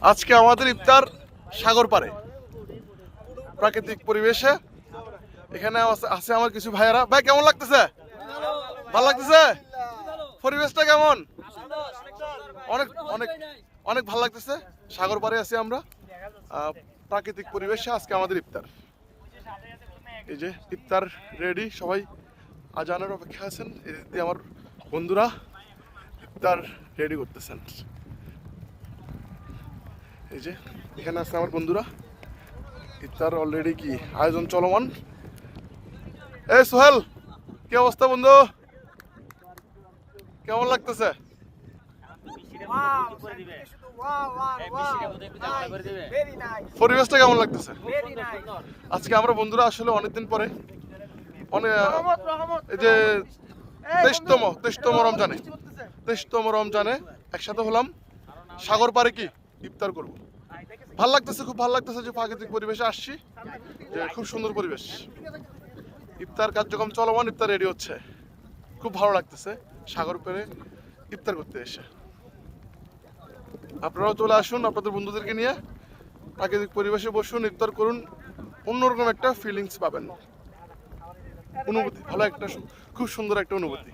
আজকে আমাদের ইফতার সাগর পাড়ে প্রাকৃতিক পরিবেশে। এখানে আছে আমার কিছু ভাইয়েরা। ভাই কেমন লাগতেছে? ভালো লাগতেছে? পরিবেশটা কেমন? অনেক অনেক অনেক ভালো লাগতেছে। সাগর পাড়ে আছি আমরা, প্রাকৃতিক পরিবেশে আজকে আমাদের ইফতার। এই যে ইফতার রেডি, সবাই আজানের অপেক্ষা আছেন। এদিক দিয়ে আমার বন্ধুরা ইফতার রেডি করতেছেন। এই যে এখানে আছে আমার বন্ধুরা, ইফতার অলরেডি কি আয়োজন চলমান। এই সোহেল, কি অবস্থা বন্ধু? কেমন লাগতেছে? পরিবেশটা কেমন লাগতেছে? আজকে আমরা বন্ধুরা আসলে অনেকদিন পরে এই যে 23তম রমজানে একসাথে হলাম। সাগর পাড়ে কি ইফতার করব। ভাল লাগতেছে, খুব ভালো লাগতেছে যে প্রাকৃতিক পরিবেশে আসছি, যে খুব সুন্দর পরিবেশ। ইফতার কার্যক্রম চলমান, ইফতার রেডি হচ্ছে, খুব ভালো লাগতেছে সাগর পাড়ে ইফতার করতে এসে। আপনারাও চলে আসুন আপনাদের বন্ধুদেরকে নিয়ে, প্রাকৃতিক পরিবেশে বসুন, ইফতার করুন, অন্যরকম একটা ফিলিংস পাবেন, অনুভূতি, ভালো একটা খুব সুন্দর একটা অনুভূতি।